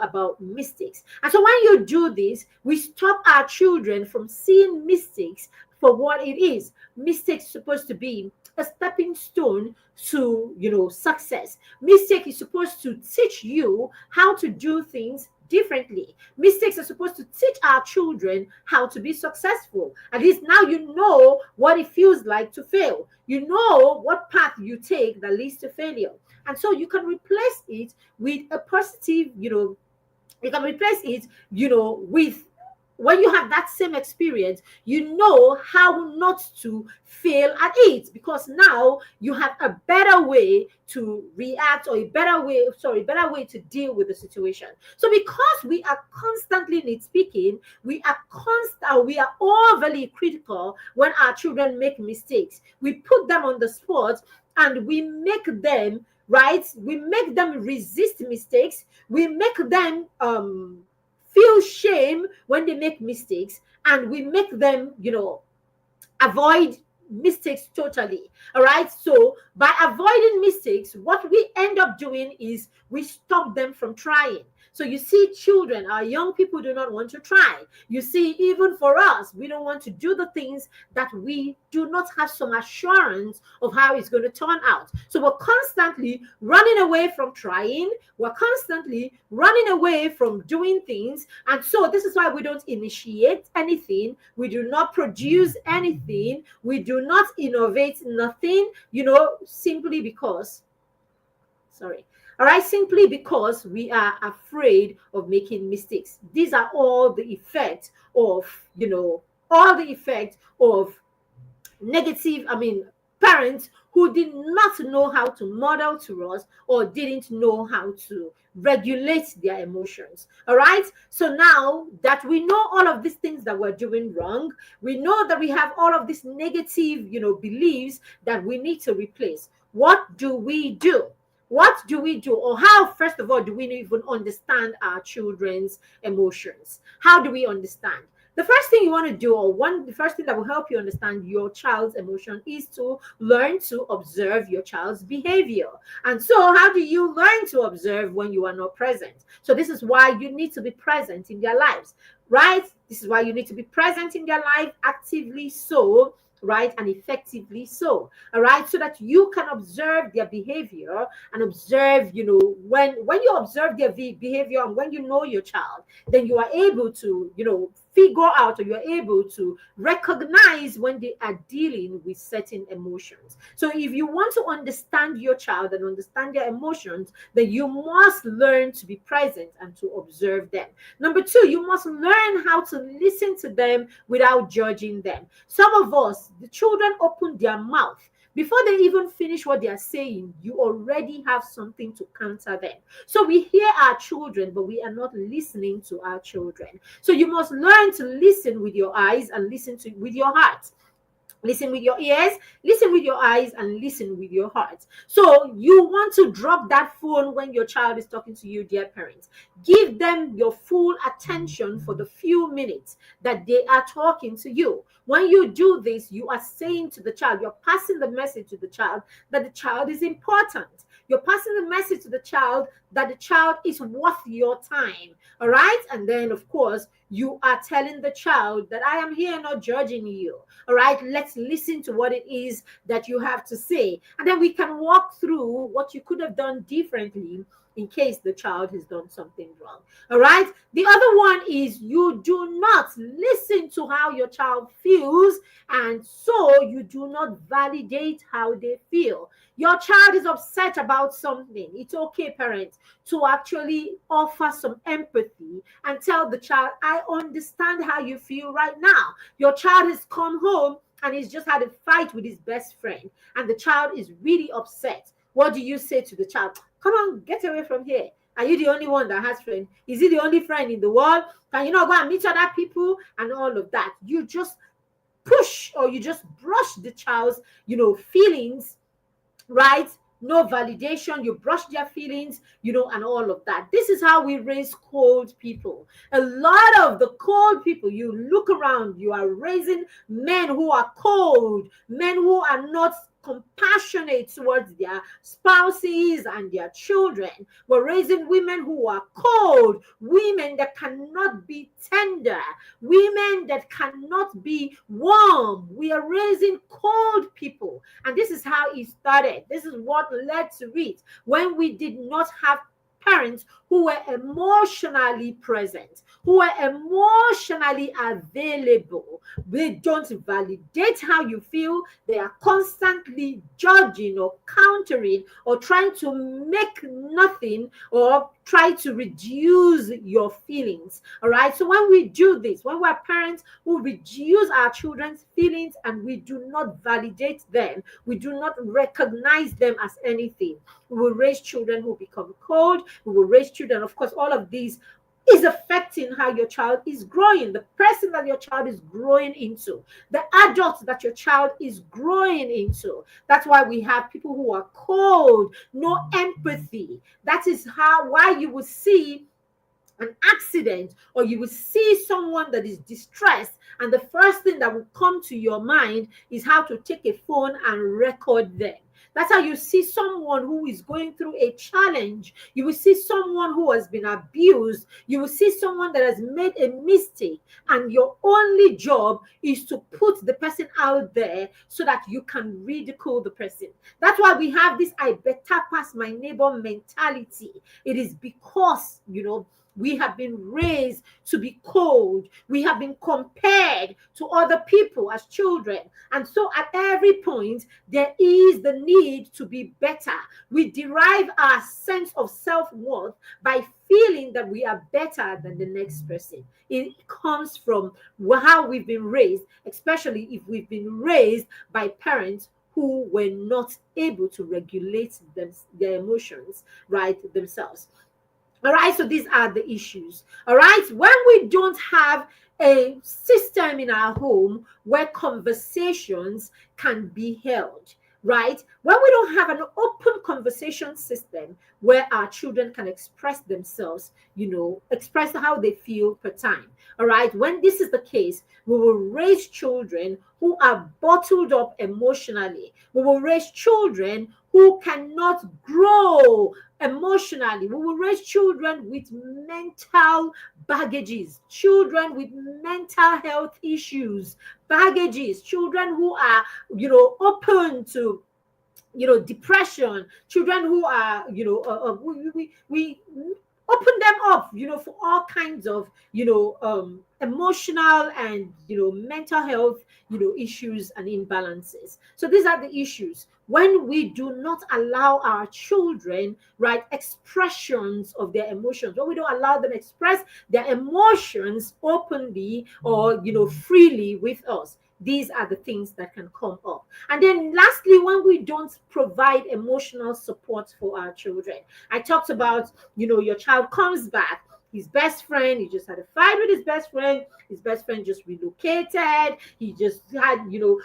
about mistakes. And so when you do this, we stop our children from seeing mistakes for what it is. Mistakes supposed to be a stepping stone to, success. Mistake is supposed to teach you how to do things differently. Mistakes are supposed to teach our children how to be successful. At least now you know what it feels like to fail. You know what path you take that leads to failure. And so you can replace it with a positive, you can replace it, with, when you have that same experience, you know how not to fail at it, because now you have a better way to react, or a better way to deal with the situation. So because we are constantly nitpicking, we are overly critical when our children make mistakes. We put them on the spot and we make them, right? We make them resist mistakes. We make them feel shame when they make mistakes, and we make them, avoid mistakes totally. All right, so by avoiding mistakes, what we end up doing is we stop them from trying. So you see, children, our young people do not want to try. You see, even for us, we don't want to do the things that we do not have some assurance of how it's going to turn out. So we're constantly running away from trying. We're constantly running away from doing things. And so this is why we don't initiate anything. We do not produce anything. We do not innovate nothing, simply because, sorry. All right, simply because we are afraid of making mistakes. These are all the effects of, negative, parents who did not know how to model to us, or didn't know how to regulate their emotions. All right, so now that we know all of these things that we're doing wrong, we know that we have all of these negative, beliefs that we need to replace. What do we do? What do we do? Or how, first of all, do we even understand our children's emotions? How do we understand? The first thing you want to do, the first thing that will help you understand your child's emotion, is to learn to observe your child's behavior. And so, how do you learn to observe when you are not present? So this is why you need to be present in their lives, right? This is why you need to be present in their life, actively so, right, and effectively so. All right, so that you can observe their behavior and observe, when you observe their behavior, and when you know your child, then you are able to, figure out, or you're able to recognize when they are dealing with certain emotions. So if you want to understand your child and understand their emotions, then you must learn to be present and to observe them. Number two, you must learn how to listen to them without judging them. Some of us, the children open their mouth. Before they even finish what they are saying, you already have something to counter them. So we hear our children, but we are not listening to our children. So you must learn to listen with your eyes and listen to with your heart. Listen with your ears, listen with your eyes, and listen with your heart. So you want to drop that phone when your child is talking to you, dear parents. Give them your full attention for the few minutes that they are talking to you. When you do this, you are saying to the child, you're passing the message to the child that the child is important. You're passing the message to the child that the child is worth your time. All right. And then, of course, you are telling the child that I am here not judging you. All right. Let's listen to what it is that you have to say. And then we can walk through what you could have done differently in case the child has done something wrong. All right. The other one is you do not listen to how your child feels, and so you do not validate how they feel. Your child is upset about something. It's okay, parents, to actually offer some empathy and tell the child, I understand how you feel right now. Your child has come home and he's just had a fight with his best friend, and the child is really upset. What do you say to the child? Come on, get away from here. Are you the only one that has friends? Is he the only friend in the world? Can you not go and meet other people and all of that? You just push, or you just brush the child's, feelings, right? No validation, you brush their feelings, and all of that. This is how we raise cold people. A lot of the cold people, you look around, you are raising men who are cold, men who are not compassionate towards their spouses and their children. We're raising women who are cold, women that cannot be tender, women that cannot be warm. We are raising cold people. And this is how it started. This is what led to it. When we did not have parents who were emotionally present, who were emotionally available. They don't validate how you feel. They are constantly judging or countering or trying to make nothing or try to reduce your feelings. All right. So when we do this, when we're parents who reduce our children's feelings and we do not validate them, we do not recognize them as anything, we will raise children who become cold. We will raise children. Of course, all of these is affecting how your child is growing, the person that your child is growing into, the adult that your child is growing into. That's why we have people who are cold, no empathy. That is why you will see an accident, or you will see someone that is distressed, and the first thing that will come to your mind is how to take a phone and record them. That's how you see someone who is going through a challenge. You will see someone who has been abused. You will see someone that has made a mistake, and your only job is to put the person out there so that you can ridicule the person. That's why we have this I better pass my neighbor mentality. It is because, we have been raised to be cold. We have been compared to other people as children. And so at every point, there is the need to be better. We derive our sense of self-worth by feeling that we are better than the next person. It comes from how we've been raised, especially if we've been raised by parents who were not able to regulate their emotions, right, themselves. All right, so these are the issues. All right, when we don't have a system in our home where conversations can be held, right? When we don't have an open conversation system where our children can express themselves, express how they feel per time. All right, when this is the case, we will raise children who are bottled up emotionally. We will raise children who cannot grow emotionally. We will raise children with mental baggages, children with mental health issues, baggages, children who are, open to, depression, children who are, we open them up, for all kinds of, emotional and, mental health, issues and imbalances. So these are the issues. When we do not allow our children, right, expressions of their emotions, when we don't allow them express their emotions openly or, freely with us, these are the things that can come up. And then lastly, when we don't provide emotional support for our children, I talked about, your child comes back, his best friend, he just had a fight with his best friend just relocated, he just had,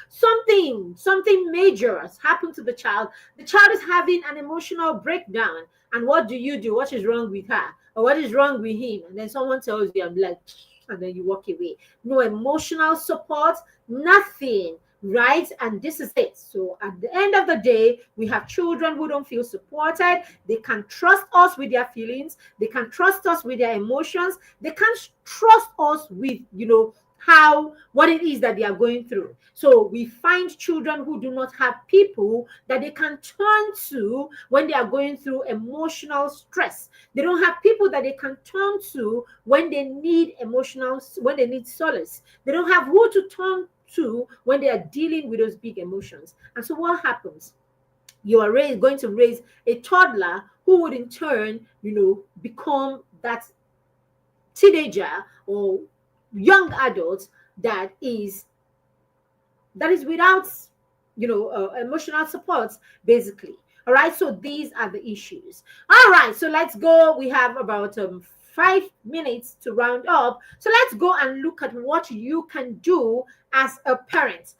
something major has happened to the child is having an emotional breakdown. And what do? What is wrong with her, or what is wrong with him? And then someone tells you, I'm like, and then you walk away. No emotional support, nothing, right? And this is it. So at the end of the day, we have children who don't feel supported. They can trust us with their feelings. They can trust us with their emotions. They can't trust us with, how what it is that they are going through. So we find children who do not have people that they can turn to when they are going through emotional stress. They don't have people that they can turn to when they need when they need solace. They don't have who to turn to when they are dealing with those big emotions. And so what happens? You are going to raise a toddler who would in turn, become that teenager or young adult that is without emotional support, basically. All right, so these are the issues. All right, so let's go. We have about 5 minutes to round up, so let's go and look at what you can do as a parent,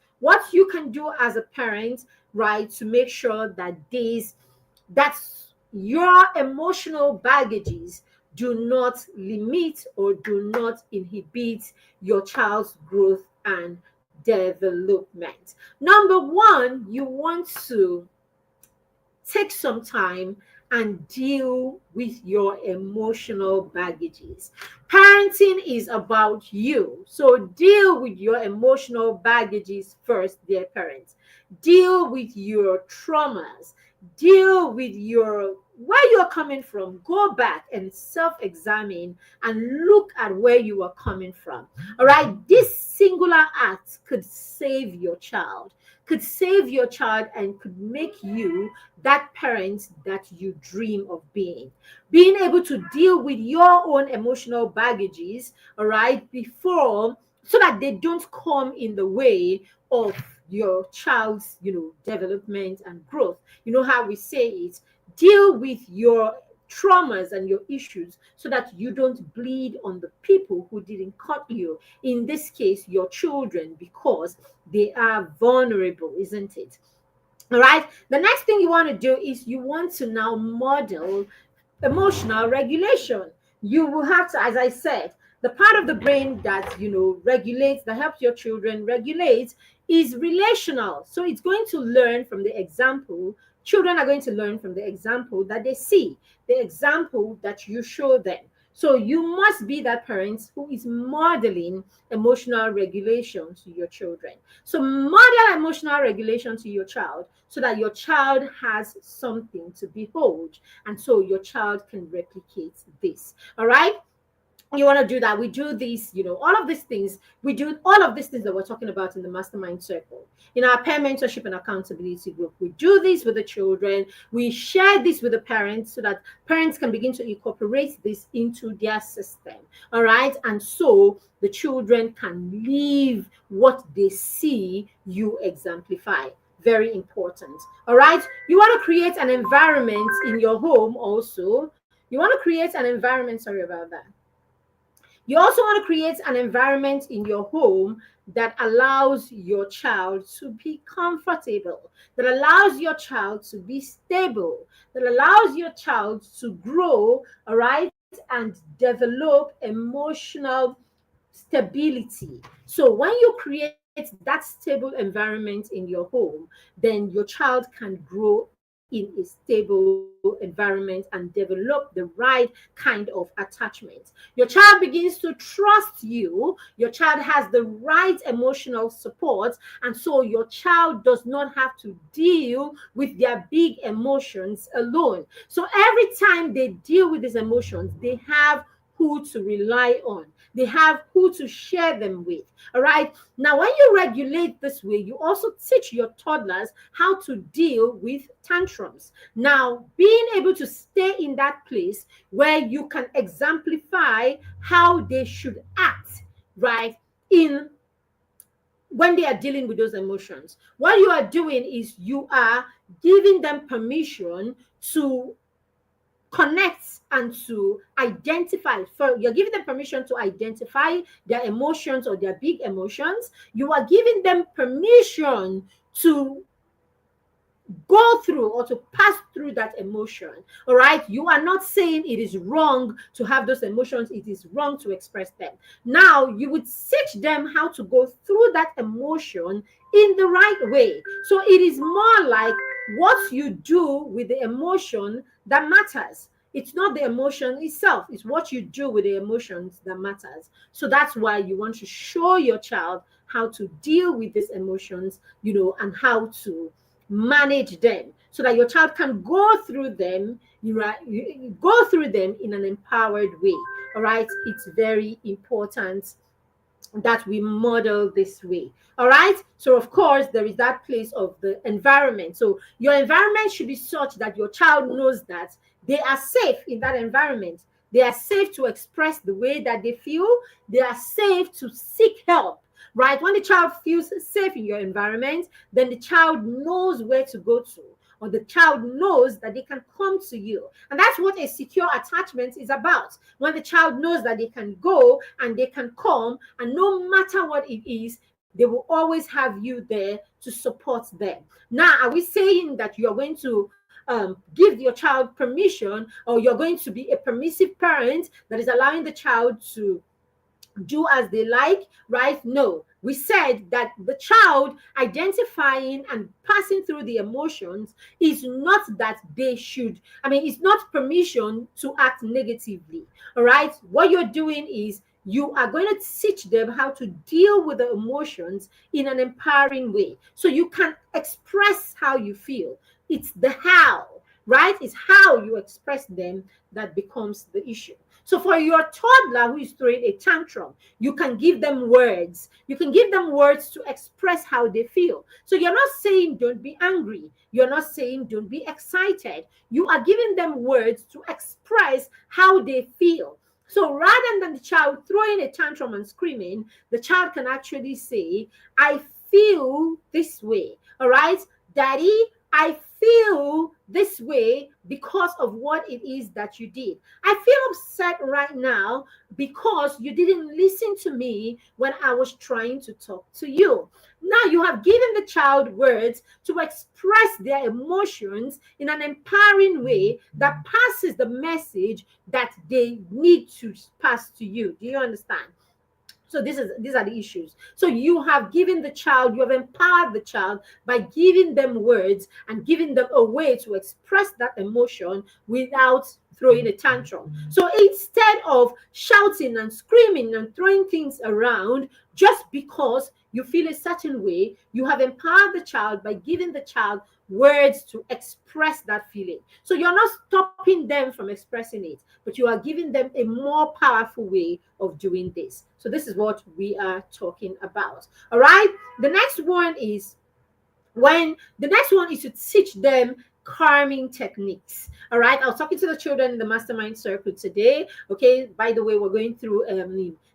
right, to make sure that your emotional baggages do not limit or do not inhibit your child's growth and development. Number one, you want to take some time and deal with your emotional baggages. Parenting is about you. So deal with your emotional baggages first, dear parents. Deal with your traumas. Deal with where you're coming from. Go back and self-examine and look at where you are coming from. All right. This singular act could save your child, and could make you that parent that you dream of being. Being able to deal with your own emotional baggages, all right, before, so that they don't come in the way of your child's, development and growth. You know how we say it, deal with your traumas and your issues so that you don't bleed on the people who didn't cut you, in this case your children, because they are vulnerable, isn't it? All right, the next thing you want to do is you want to now model emotional regulation. You will have to, as I said, the part of the brain that regulates, that helps your children regulate, is relational. So it's going to learn from the example. Children are going to learn from the example that they see, the example that you show them. So you must be that parent who is modeling emotional regulation to your children. So model emotional regulation to your child so that your child has something to behold. And so your child can replicate this. All right. You want to do that. We do these, all of these things. We do all of these things that we're talking about in the mastermind circle, in our peer mentorship and accountability group. We do this with the children. We share this with the parents so that parents can begin to incorporate this into their system. All right. And so the children can live what they see you exemplify. Very important. All right. You want to create an environment in your home also. You want to create an environment, sorry about that. You also want to create an environment in your home that allows your child to be comfortable, that allows your child to be stable, that allows your child to grow, all right, and develop emotional stability. So when you create that stable environment in your home, then your child can grow in a stable environment and develop the right kind of attachment. Your child begins to trust you. Your child has the right emotional support. And so your child does not have to deal with their big emotions alone. So every time they deal with these emotions, they have who to rely on. They have who to share them with. All right. Now, when you regulate this way, you also teach your toddlers how to deal with tantrums. Now, being able to stay in that place where you can exemplify how they should act, right, in when they are dealing with those emotions. What you are doing is you are giving them permission to connect and to identify. For you're giving them permission to identify their emotions or their big emotions. You are giving them permission to go through or to pass through that emotion. All right. You are not saying it is wrong to have those emotions. It is wrong to express them. Now you would teach them how to go through that emotion in the right way. So it is more like what you do with the emotion that matters. It's not the emotion itself, it's what you do with the emotions that matters. So that's why you want to show your child how to deal with these emotions, and how to manage them so that your child can go through them, you go through them in an empowered way. All right, it's very important that we model this way. All right. So, of course, there is that place of the environment. So, your environment should be such that your child knows that they are safe in that environment. They are safe to express the way that they feel. They are safe to seek help. Right. When the child feels safe in your environment, then the child knows where to go to, or the child knows that they can come to you. And that's what a secure attachment is about. When the child knows that they can go and they can come, and no matter what it is, they will always have you there to support them. Now, are we saying that you're going to give your child permission, or you're going to be a permissive parent that is allowing the child to do as they like, right? No. We said that the child identifying and passing through the emotions is not that they should, it's not permission to act negatively. All right. What you're doing is you are going to teach them how to deal with the emotions in an empowering way. So you can express how you feel. It's the how, right? It's how you express them that becomes the issue. So for your toddler who is throwing a tantrum, you can give them words. You can give them words to express how they feel. So you're not saying don't be angry. You're not saying don't be excited. You are giving them words to express how they feel. So rather than the child throwing a tantrum and screaming, the child can actually say, I feel this way. All right, Daddy, I feel this way because of what it is that you did. I feel upset right now because you didn't listen to me when I was trying to talk to you. Now you have given the child words to express their emotions in an empowering way that passes the message that they need to pass to you. Do you understand? So these are the issues. So you have given the child, you have empowered the child by giving them words and giving them a way to express that emotion without throwing a tantrum. So instead of shouting and screaming and throwing things around just because you feel a certain way, you have empowered the child by giving the child words to express that feeling. So you're not stopping them from expressing it, but you are giving them a more powerful way of doing this. So this is what we are talking about. All right. The next one is to teach them calming techniques. All right. I was talking to the children in the mastermind circle today. Okay. By the way, we're going through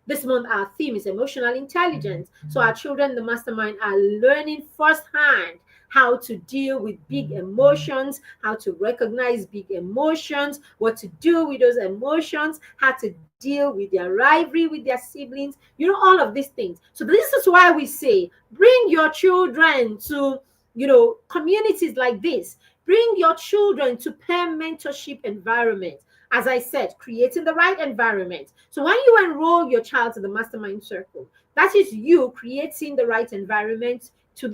this month, our theme is emotional intelligence. So our children in the mastermind are learning firsthand how to deal with big emotions, how to recognize big emotions, what to do with those emotions, how to deal with their rivalry with their siblings, all of these things. So this is why we say, bring your children to, communities like this. Bring your children to peer mentorship environments. As I said, creating the right environment. So when you enroll your child to the mastermind circle, that is you creating the right environment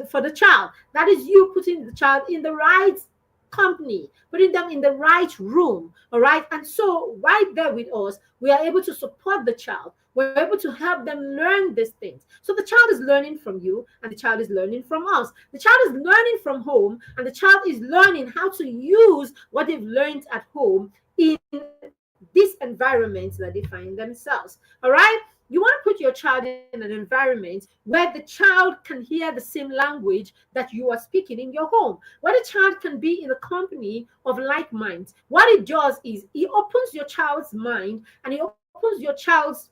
for the child. That is you putting the child in the right company, putting them in the right room. All right. And so right there with us, we are able to support the child. We're able to help them learn these things. So the child is learning from you, and the child is learning from us. The child is learning from home, and the child is learning how to use what they've learned at home in this environment that they find themselves. All right. You want to put your child in an environment where the child can hear the same language that you are speaking in your home, where the child can be in the company of like minds. What it does is it opens your child's mind, and it opens your child's,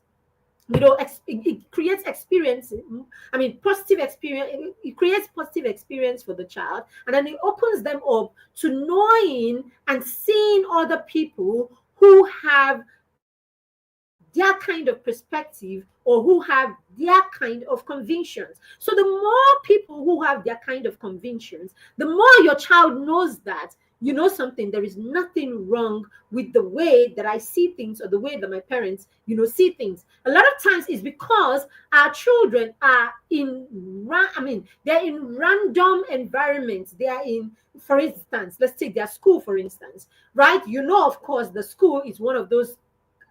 it creates experience. Positive experience. It creates positive experience for the child, and then it opens them up to knowing and seeing other people who have their kind of perspective or who have their kind of convictions. So the more people who have their kind of convictions, the more your child knows that you know something, there is nothing wrong with the way that I see things or the way that my parents, see things. A lot of times it's because our children are they're in random environments. They are in, for instance, let's take their school, for instance, right? Of course, the school is one of those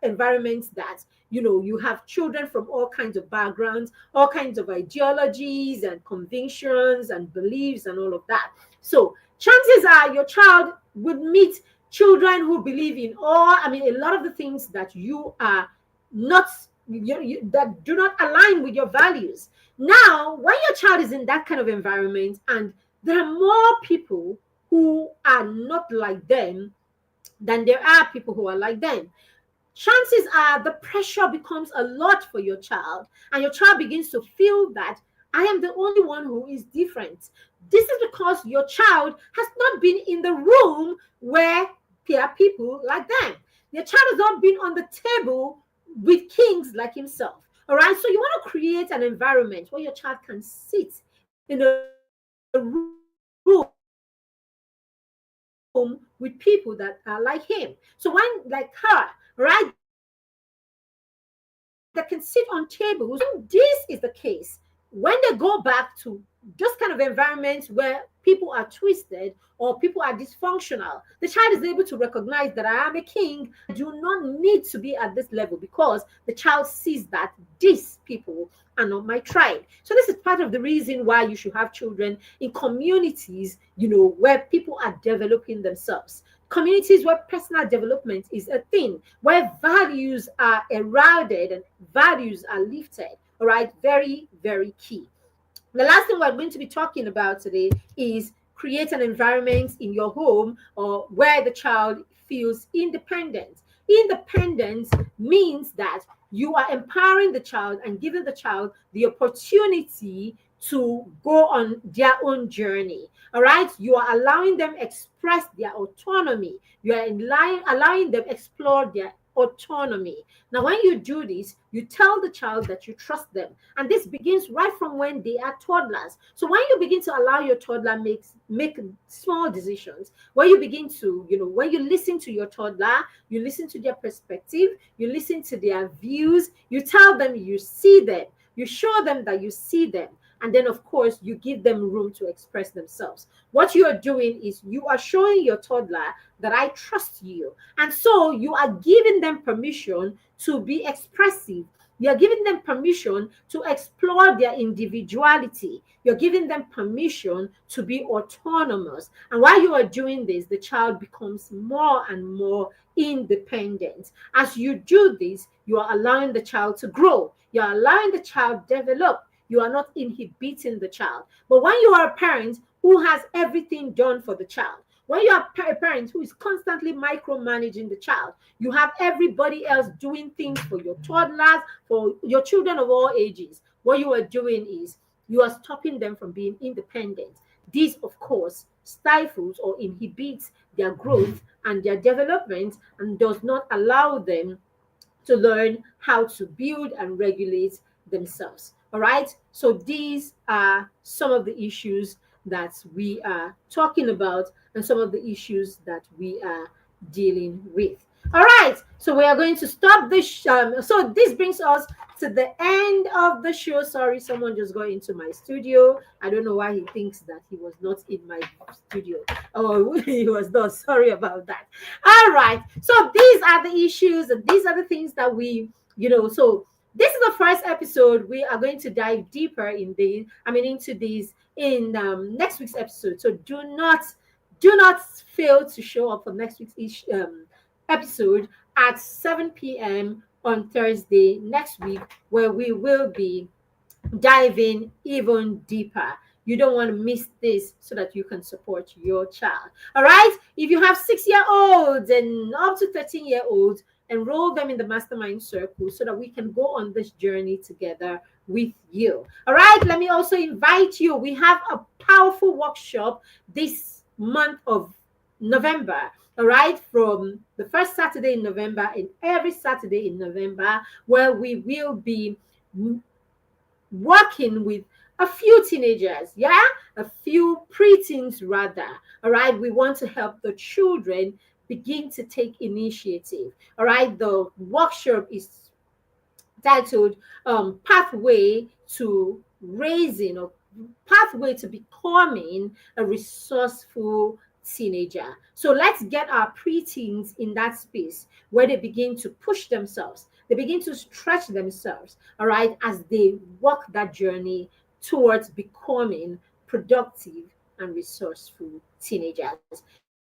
environments that you have children from all kinds of backgrounds, all kinds of ideologies and convictions and beliefs and all of that. So chances are your child would meet children who believe in a lot of the things that you are not, that do not align with your values. Now, when your child is in that kind of environment and there are more people who are not like them than there are people who are like them, chances are the pressure becomes a lot for your child, and your child begins to feel that I am the only one who is different. This is because your child has not been in the room where there are people like them. Your child has not been on the table with kings like himself. All right. So you want to create an environment where your child can sit in a room with people that are like him. So when, like her, right, they can sit on tables. When this is the case, when they go back to those kind of environments where people are twisted or people are dysfunctional, the child is able to recognize that I am a king. I do not need to be at this level because the child sees that these people are not my tribe. So this is part of the reason why you should have children in communities, where people are developing themselves. Communities, where people are developing themselves. Communities where personal development is a thing, where values are eroded and values are lifted. All right, very, very key. The last thing we're going to be talking about today is create an environment in your home or where the child feels independent. Independence means that you are empowering the child and giving the child the opportunity to go on their own journey. All right, you are allowing them express their autonomy. You are allowing them explore their autonomy. Now, when you do this, you tell the child that you trust them. And this begins right from when they are toddlers. So when you begin to allow your toddler make small decisions, when you begin to, when you listen to your toddler, you listen to their perspective, you listen to their views, you tell them you see them, you show them that you see them. And then, of course, you give them room to express themselves. What you are doing is you are showing your toddler that I trust you. And so you are giving them permission to be expressive. You're giving them permission to explore their individuality. You're giving them permission to be autonomous. And while you are doing this, the child becomes more and more independent. As you do this, you are allowing the child to grow. You're allowing the child develop. You are not inhibiting the child. But when you are a parent who has everything done for the child, when you are a parent who is constantly micromanaging the child, you have everybody else doing things for your toddlers, for your children of all ages. What you are doing is you are stopping them from being independent. This, of course, stifles or inhibits their growth and their development and does not allow them to learn how to build and regulate themselves. All right. So these are some of the issues that we are talking about and some of the issues that we are dealing with. All right. So we are going to stop this. So this brings us to the end of the show. Sorry, someone just got into my studio. I don't know why he thinks that he was not in my studio. Oh, he was not. Sorry about that. All right. So these are the issues and these are the things that so this is the first episode. We are going to dive deeper into these in next week's episode. So do not fail to show up for next week's episode at 7 p.m. on Thursday next week, where we will be diving even deeper. You don't want to miss this so that you can support your child. All right. If you have 6-year-olds and up to 13-year-olds, enroll them in the mastermind circle so that we can go on this journey together with you. All right. Let me also invite you. We have a powerful workshop this month of November. All right, from the first Saturday in November and every Saturday in November, where we will be working with a few teenagers, yeah, a few preteens rather. All right, we want to help the children begin to take initiative. All right, the workshop is titled Pathway to Raising or Pathway to Becoming a Resourceful Teenager. So let's get our preteens in that space where they begin to push themselves, they begin to stretch themselves, all right, as they walk that journey towards becoming productive and resourceful teenagers.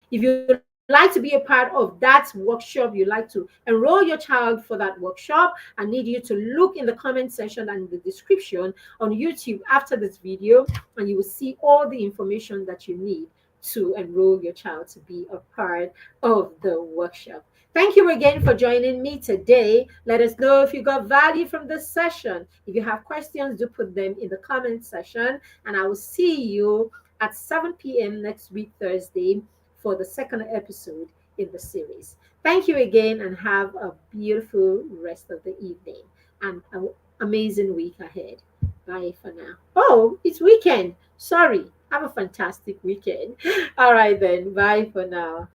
If you'd like to be a part of that workshop, you'd like to enroll your child for that workshop, I need you to look in the comment section and the description on YouTube after this video, and you will see all the information that you need to enroll your child to be a part of the workshop. Thank you again for joining me today. Let us know if you got value from this session. If you have questions, do put them in the comment section, and I will see you at 7 p.m. next week, Thursday, for the second episode in the series. Thank you again and have a beautiful rest of the evening and an amazing week ahead. Bye for now. Oh, it's weekend. Sorry. Have a fantastic weekend. All right, then. Bye for now.